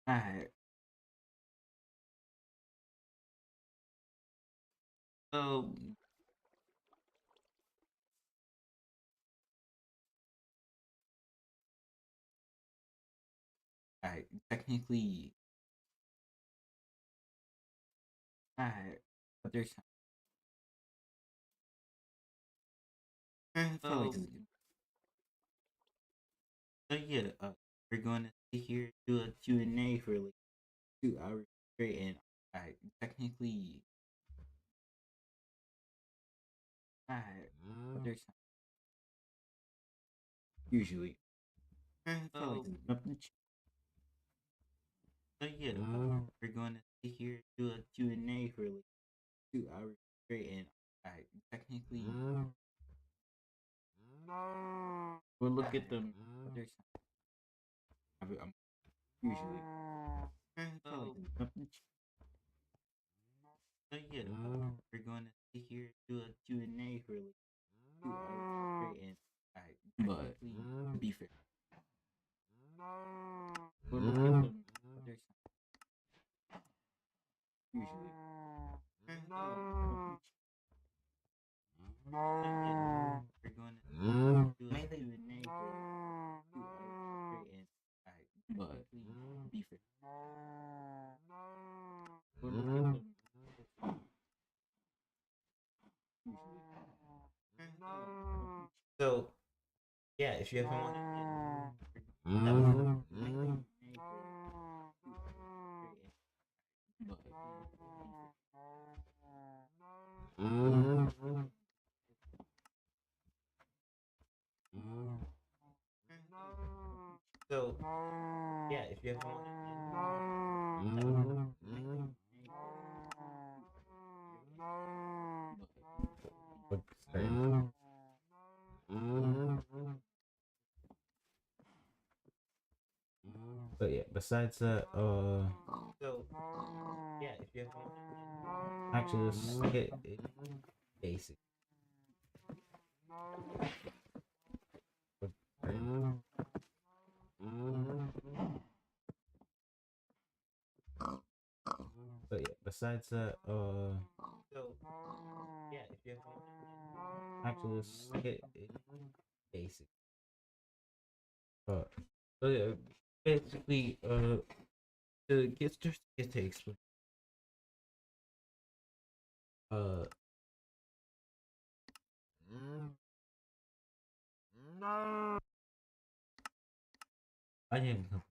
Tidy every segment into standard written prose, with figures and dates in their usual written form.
Alright, so technically, but there's I feel like this is good. So yeah, we're going to sit here do a Q&A for like 2 hours straight, and I technically, but there's usually I feel like this is nothing. So yeah, we're going to sit here do a Q&A for like 2 hours straight, and I technically we'll look at them. But there's I'm usually I feel like this is nothing. So yeah, we're going to sit here do a Q&A for like 2 hours straight, and I technically, to be fair, we'll look at them. But there's usually I feel like this is nothing. So yeah, we're going to do a Q&A for like 2 hours straight, and I technically, to be fair, we'll look at them. Usually I feel like this is nothing. So yeah, if you haven't watched it, that was the mainly Q&A for 2 hours straight, and but so yeah, if you haven't watched it, that was the mainly Q&A for 2 hours straight, and but But yeah, besides that, so yeah, if you haven't watched it, actually, let's get it basic. But yeah, besides that, so yeah, if you haven't watched it, actually, let's get it basic. Uh, so yeah, basically, to get just get to explain, uh, I didn't know.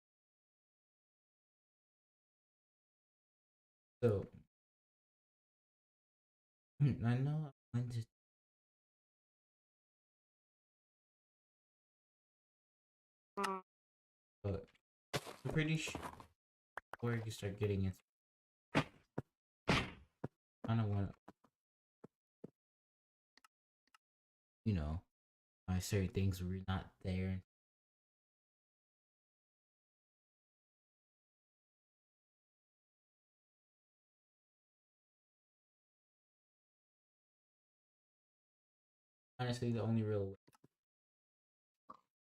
So I know I went to, but I'm pretty sure before you start getting into, I don't want to, you know, certain things were not there. Honestly, the only real way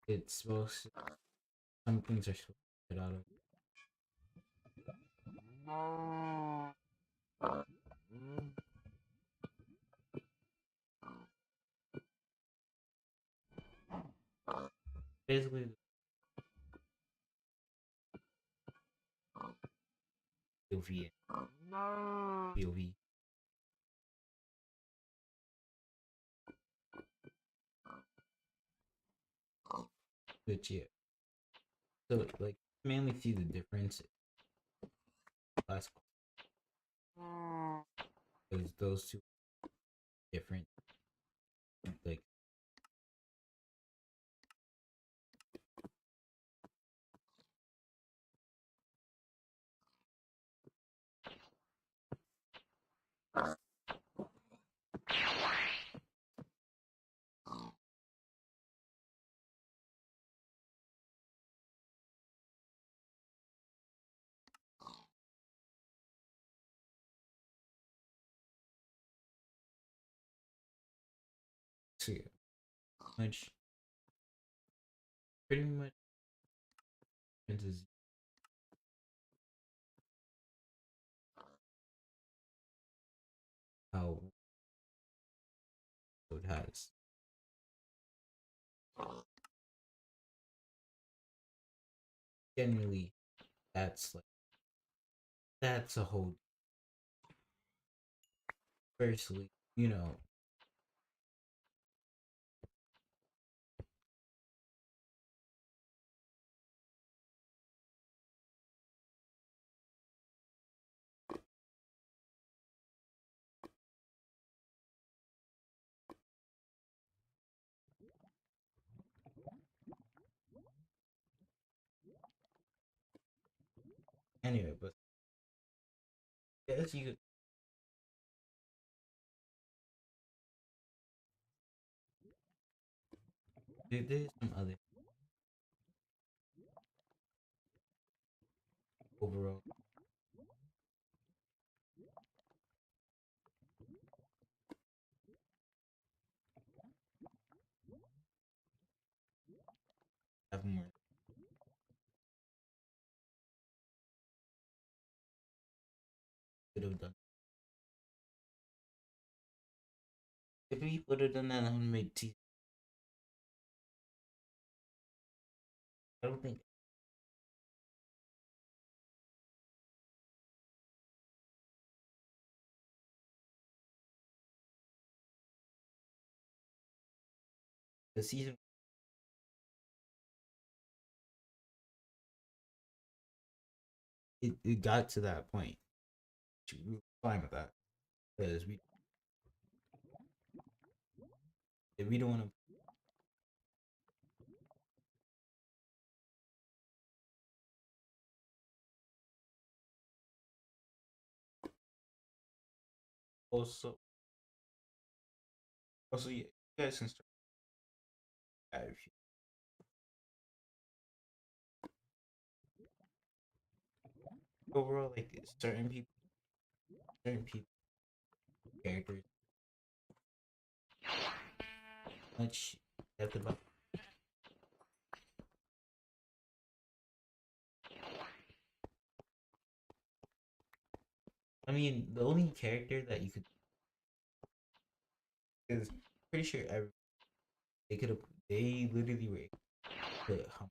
it's supposed to, some things are supposed to get out of. Basically, POV, POV, which yeah. So like mainly see the difference last because those two different like so yeah, much pretty much differences how it has. Generally, that's like that's a whole. Firstly, anyway, but yes, there's some other overall. Have more could have done. If we would have done that on mid season, I don't think the season it got to that point. We were fine with that because we don't want to. Also, you guys can start if you overall like certain people characters much depth about. I mean, the only character that you could is pretty sure they could have they literally were able to put how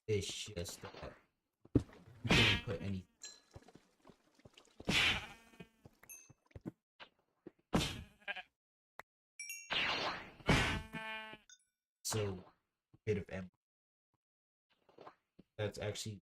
it's just that you couldn't put any so bit of M that's actually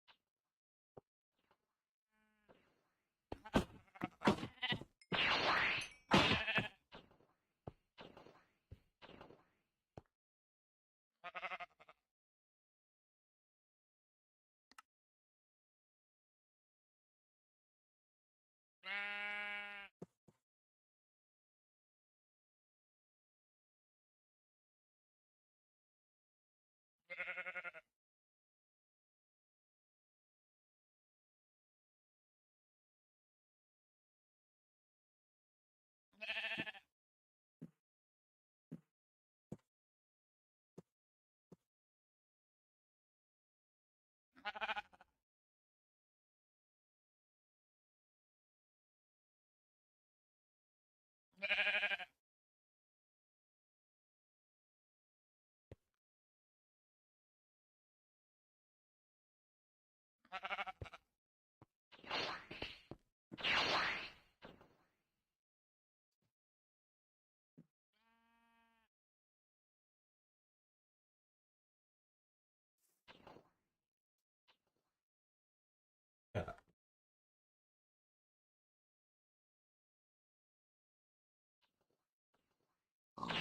uh,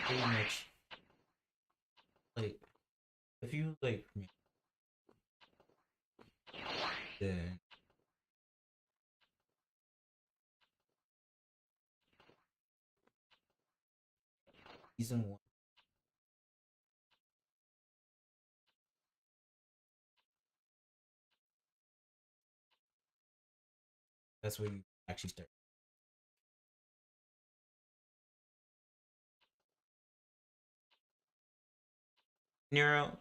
pretty much like if you like me then season one that's where you actually start. Nero,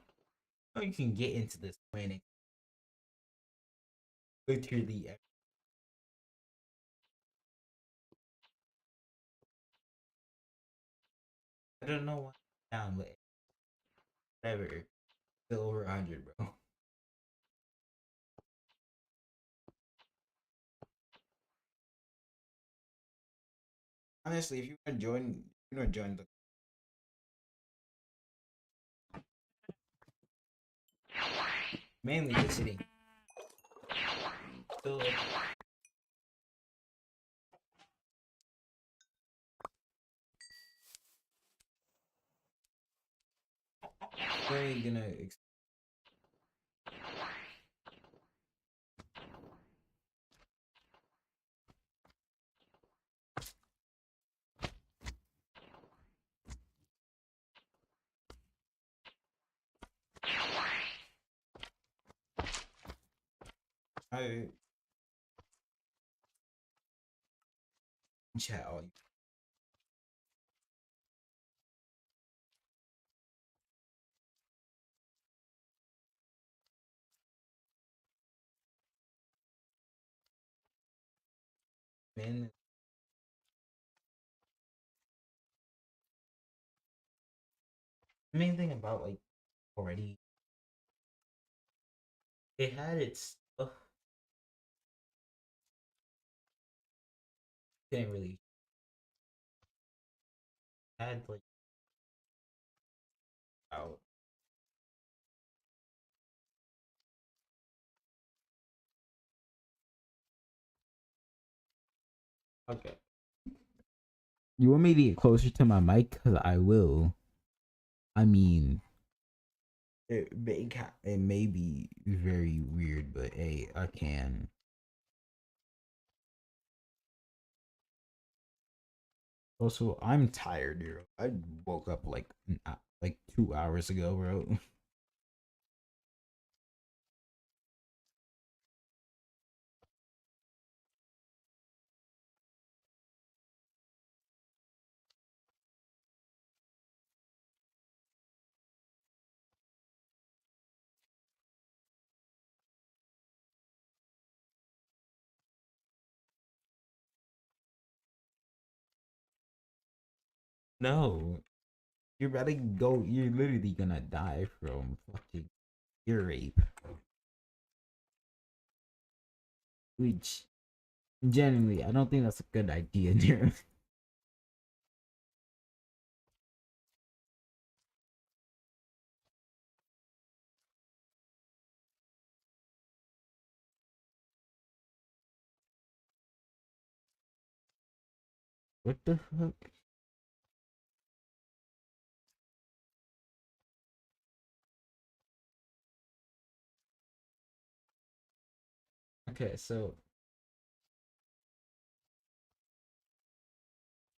oh, you can get into this planning literally I don't know why I'm down, but whatever. Still over 100, bro. Honestly, if you wanna join the mainly just sitting. Still really gonna I chat all you. Man, the main thing about like already it had its stuff. Didn't really had like out. Okay. You want me to get closer to my mic? Cause I will. I mean, it may be very weird, but hey, I can. Also, I'm tired, bro. I woke up like 2 hours ago, bro. No, you're about to go. You're literally gonna die from fucking ear rape, which genuinely, I don't think that's a good idea, dear. What the fuck? Okay, so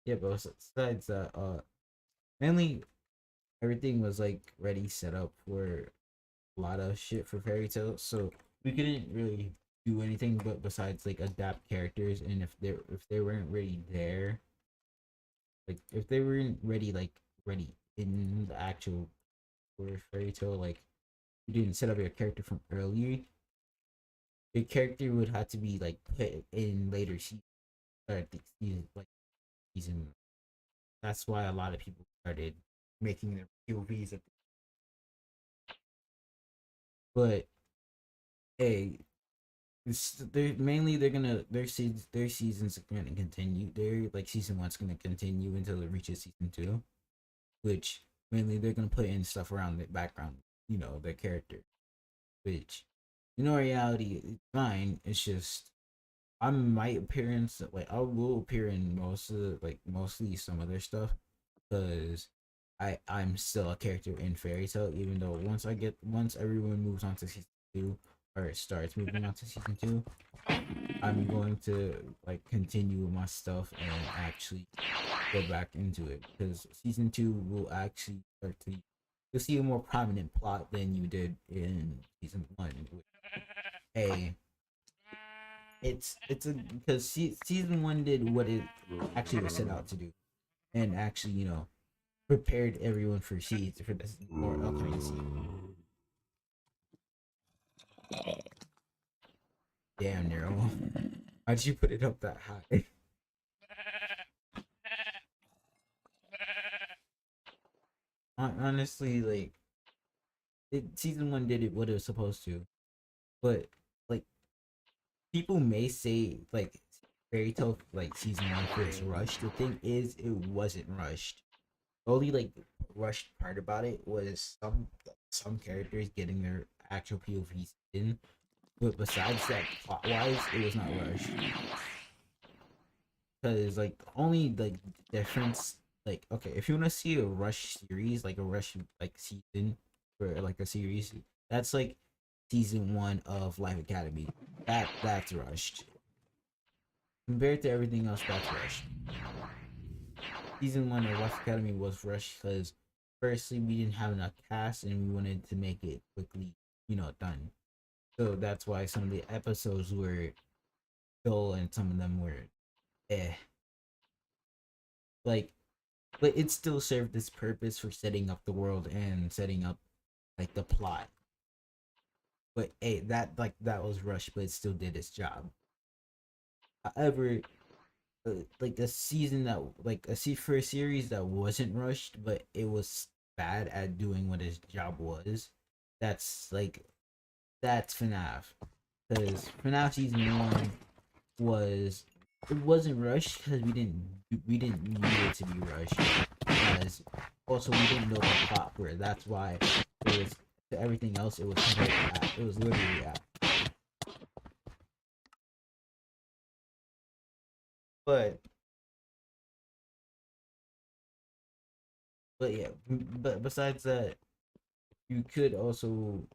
yeah, but besides that, mainly everything was like ready set up for a lot of shit for fairy tales, so we couldn't really do anything but besides like adapt characters, and if they weren't really there, like if they weren't ready ready in the actual for fairy tale, like you didn't set up your character from earlier, your character would have to be like put in later season or the season like season. That's why a lot of people started making their POVs at but hey, they're mainly they're gonna their seasons are gonna continue. Their like season one's gonna continue until it reaches season two, which mainly they're gonna put in stuff around the background, their character. Which, reality it's fine. It's just I might appearance like I will appear in most of mostly some other stuff because I'm still a character in Fairy Tale, even though once everyone moves on to season two or starts moving on to season two, I'm going to like continue my stuff and actually go back into it because season two will actually start to you'll see a more prominent plot than you did in season one. A it's a because season one did what it actually was set out to do and actually prepared everyone for seeds for this or upcoming season. Damn, Nero. Why'd you put it up that high? honestly, like season one did it what it was supposed to, but like people may say like Fairy Tale like season one feels rushed. The thing is, it wasn't rushed. The only like rushed part about it was some characters getting their actual POVs in, but besides that, plot wise, it was not rushed. Because like only like difference, like okay, if you want to see a rush series, like a rush like season or like a series, that's like season one of Life Academy. That's rushed compared to everything else. That's rushed. Season one of Life Academy was rushed because firstly we didn't have enough cast and we wanted to make it quickly, done. So that's why some of the episodes were dull and some of them were eh. Like, but it still served its purpose for setting up the world and setting up like the plot. But hey, that was rushed, but it still did its job. However, like a season that like for a series that wasn't rushed, but it was bad at doing what his job was. That's like that's FNAF, because FNAF season one was it wasn't rushed because we didn't need it to be rushed, because also we didn't know the plot for it. That's why it was to everything else. It was compared to that. It was literally that. But but yeah, but besides that, you could also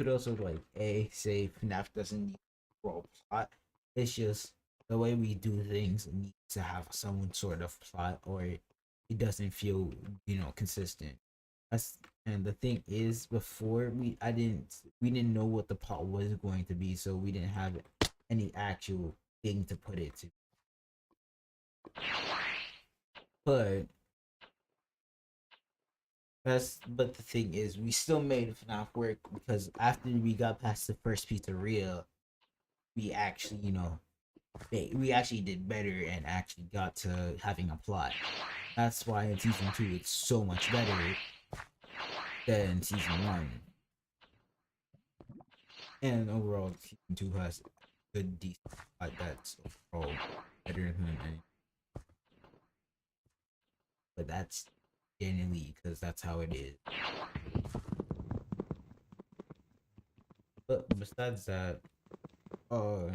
like a say FNAF doesn't need a role plot. It's just the way we do things needs to have some sort of plot, or it doesn't feel consistent. That's and the thing is, before we didn't know what the plot was going to be, so we didn't have any actual thing to put it to. But but the thing is, we still made FNAF work because after we got past the first pizzeria, we actually we actually did better and actually got to having a plot. That's why in season two it's so much better than season one. And overall, season two has a good, decent plot that's overall better than any. But that's genuinely because that's how it is. But besides that, uh,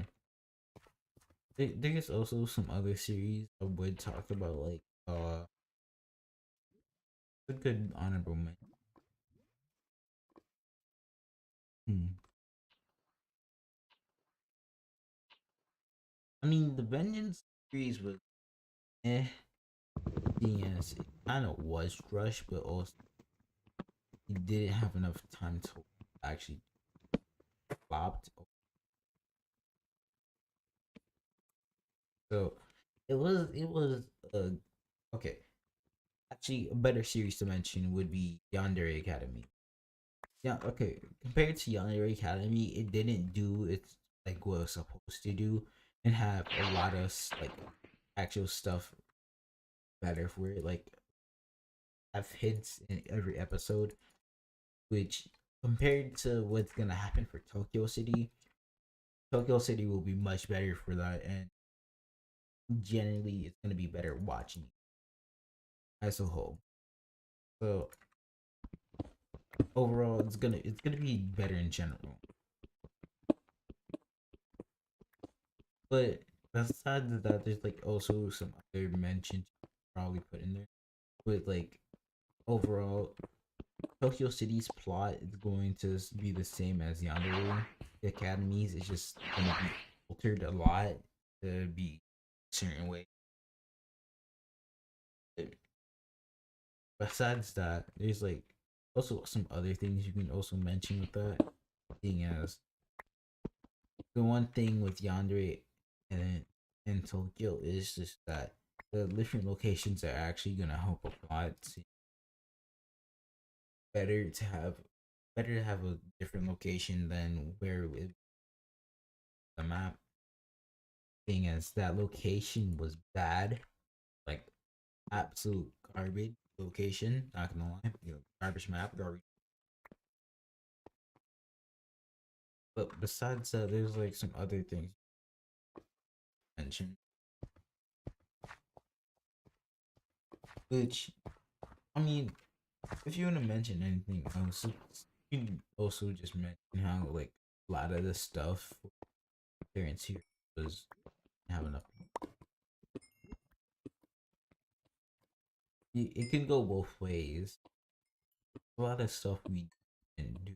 there's also some other series I would talk about, like a good honorable mention. Hmm. I mean, the Vengeance series was eh. Yes, it kind of was rushed, but also he didn't have enough time to actually flopped. So it was okay. Actually, a better series to mention would be Yandere Academy. Yeah, okay. Compared to Yandere Academy, it didn't do its like what it was supposed to do, and have a lot of like actual stuff better for it. Like have hints in every episode, which compared to what's gonna happen for Tokyo City will be much better for that, and generally, it's gonna be better watching as a whole. So overall, it's gonna be better in general. But besides that, there's like also some other mentions probably put in there. But like overall, Tokyo City's plot is going to be the same as Yandere Academies. It's just gonna be altered a lot to be a certain way. Besides that, there's like also some other things you can also mention with that. Being as the one thing with Yandere and Tokyo is just that the different locations are actually gonna help a lot. It's better to have a different location than where with the map. Being as that location was bad, like absolute garbage. location. Not gonna lie, garbage map, garbage. But besides that, there's like some other things mentioned, which I mean, if you want to mention anything else, you can also just mention how like a lot of the stuff parents here was have enough. It can go both ways. A lot of stuff we can do,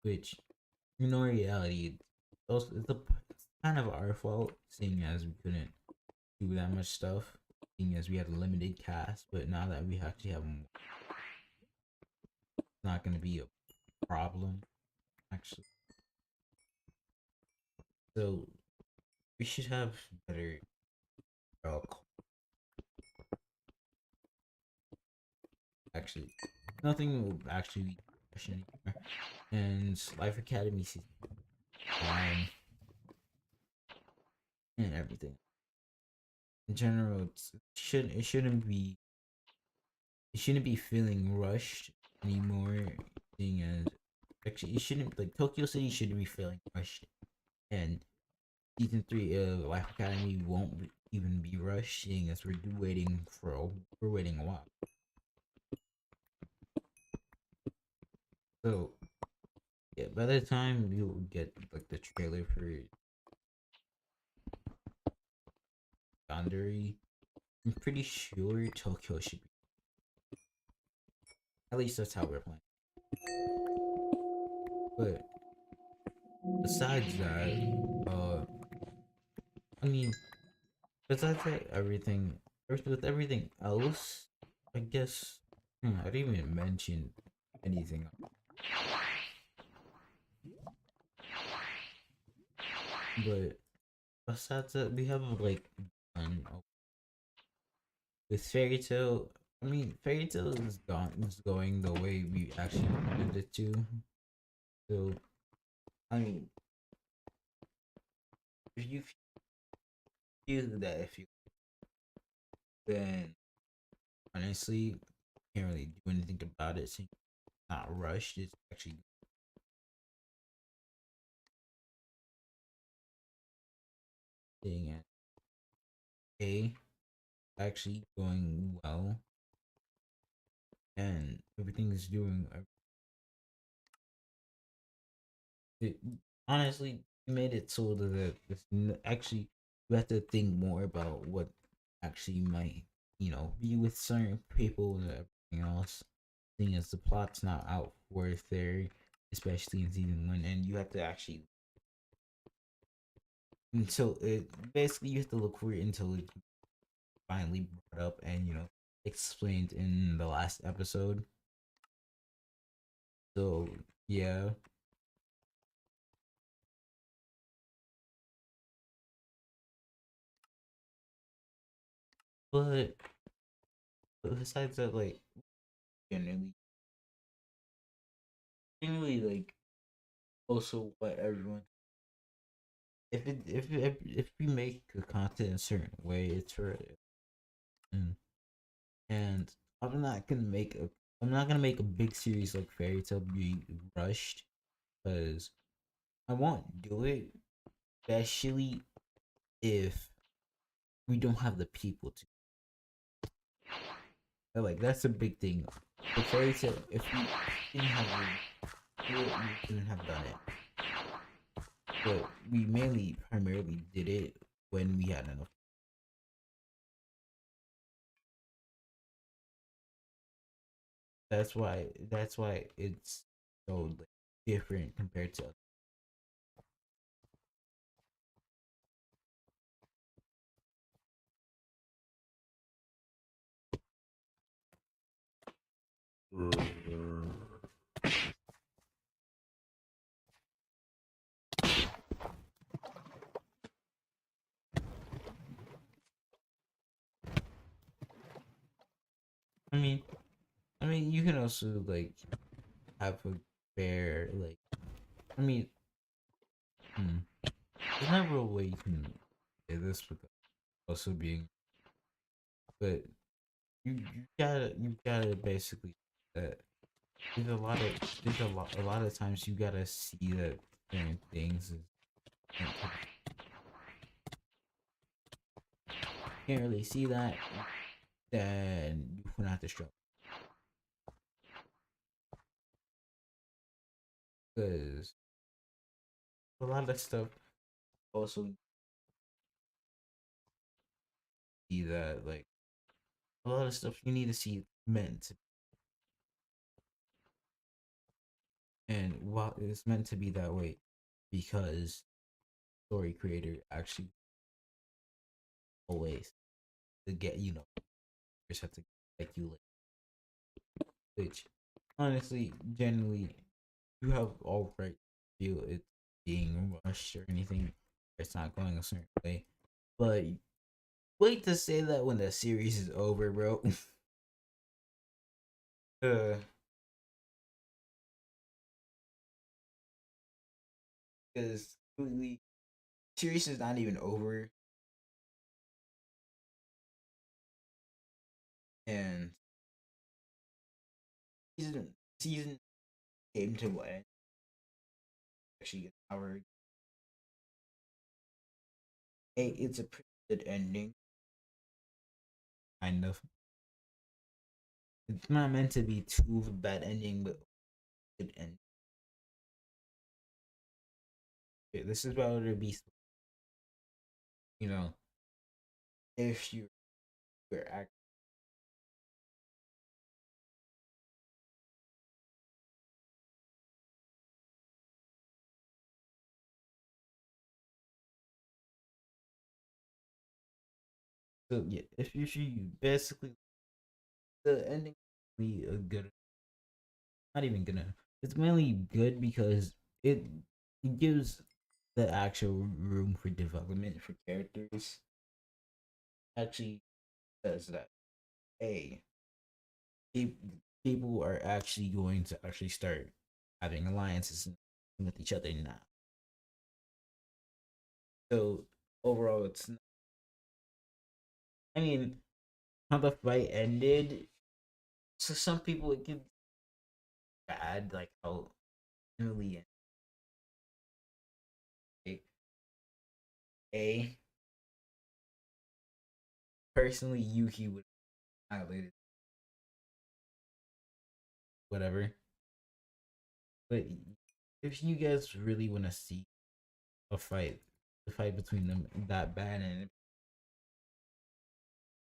which in reality, it's kind of our fault, seeing as we couldn't do that much stuff, seeing as we had a limited cast. But now that we actually have more, it's not going to be a problem actually. So we should have better uh, actually. Nothing will actually be questioned anymore. And Life Academy season 9 and everything. In general, it shouldn't be feeling rushed anymore. Seeing as actually it shouldn't, like, Tokyo City shouldn't be feeling rushed, and season 3 of Life Academy won't even be rushed, seeing as we're waiting a while. So yeah, by the time you get like the trailer for Yandere, I'm pretty sure Tokyo should be. At least that's how we're playing. But besides that, I mean, besides that, with everything else, I guess I didn't even mention anything. But besides that, we have like with Fairy Tail. I mean, Fairy Tail is going the way we actually wanted it to. So, I mean, if you feel that if you then honestly can't really do anything about it. Since it's not rushed. It's actually staying at A, actually going well, and everything is doing. It, honestly, made it so that actually you have to think more about what actually might be with certain people and everything else. Seeing as the plot's not out for there, especially in season 1, and you have to actually. And so it basically you have to look for it until it finally brought up and explained in the last episode. So yeah, but besides that, like generally, like also what everyone if we make the content a certain way, it's for it. And I'm not gonna make a big series like Fairy Tail be rushed because I won't do it, especially if we don't have the people to. Like that's a big thing. The Fairy Tail, if we didn't have we couldn't have done it. But we primarily did it when we had enough. That's why it's so like, different compared to. I mean, you can also like have a fair like. I mean, there's never a way you can say this because also being, but you gotta basically that there's a lot of times you gotta see that certain things is meant to be. Can't really see that, then you wouldn't have to struggle because a lot of stuff also see that like a lot of stuff you need to see meant to, and while it's meant to be that way because story creator actually always to get just have to speculate, which honestly generally you have all right to feel it being rushed or anything, it's not going a certain way, but wait to say that when the series is over, bro. uh because the series is not even over, and season came to an end. Actually, get our it's a pretty good ending, kind of. It's not meant to be too bad ending, but good end. Okay, this is about to be, you know, if you were act. So yeah, if you basically the ending be a good, not even gonna. It's mainly good because it it gives the actual room for development for characters. Actually, says that hey, people are actually going to actually start having alliances with each other now. So overall, it's not, I mean how the fight ended. So some people it could bad like how Emily and A personally Yuki would annihilate it, whatever. But if you guys really want to see a fight, the fight between them that bad, and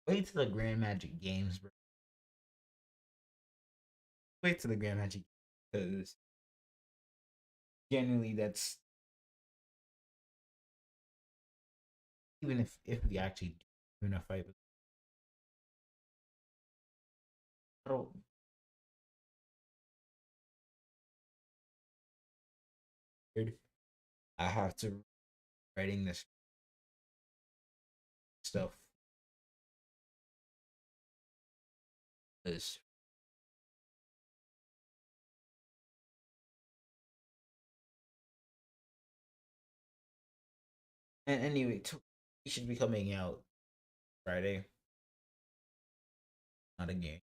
wait to the Grand Magic Games, bro. Wait to the Grand Magic because generally that's even if we actually do in a fight. I don't I have to writing this stuff is and anyway, it should be coming out Friday, not a game.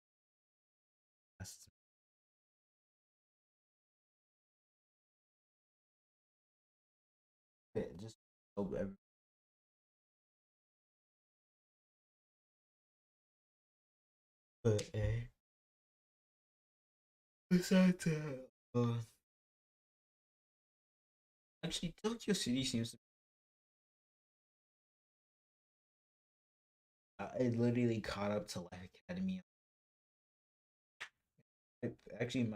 That's it. Just hope every, but besides that, actually Tokyo City seems to it literally caught up to Life Academy. It actually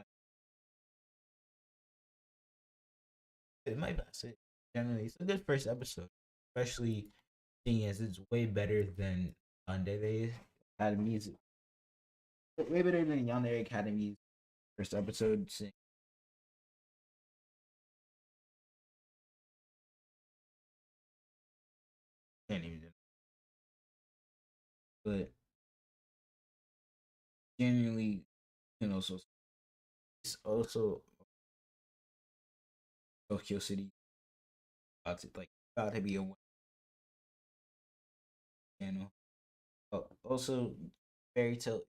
it might pass it. Generally, it's a good first episode, especially seeing as it's way better than Yandere Academy's. Way better than Yandere Academy's first episode. Can't even do it. But genuinely, so it's also Tokyo City about to be a win. channel. Also, fairy tale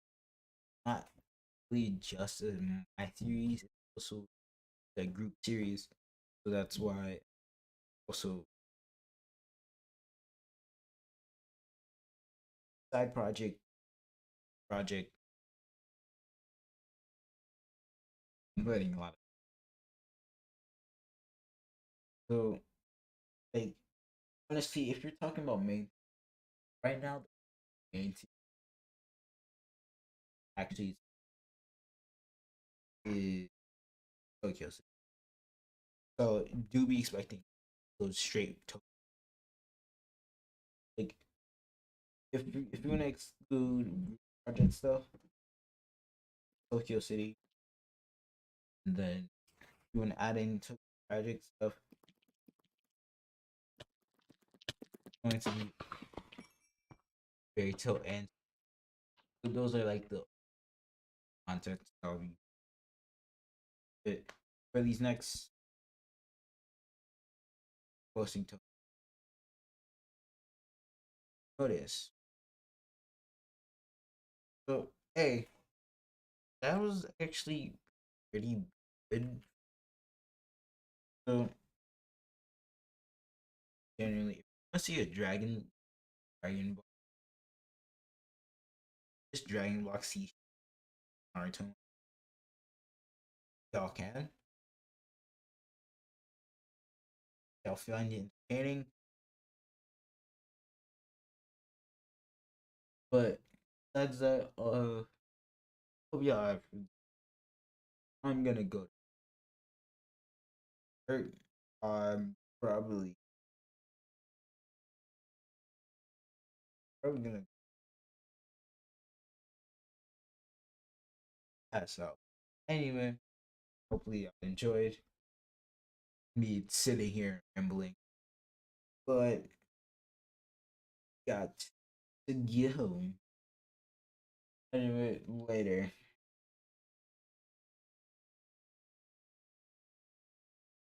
not really just my series, it's also the group series. So that's why also side project I'm learning a lot. So like honestly, if you're talking about main right now, the main team actually is Tokyo City. So do be expecting those straight to like if you wanna exclude group project stuff, Tokyo City, and then you wanna add in Tokyo project stuff, going to be fairy tale and so those are like the content I'll be but for these next posting to notice. So hey, that was actually pretty good. So generally, if I see a dragon block, this dragon block C Naruto, y'all can. Y'all find it entertaining, but that's hope y'all have. I'm gonna go. I'm probably gonna pass out. Anyway, hopefully y'all enjoyed me sitting here rambling, but got to get home. Anyway, later.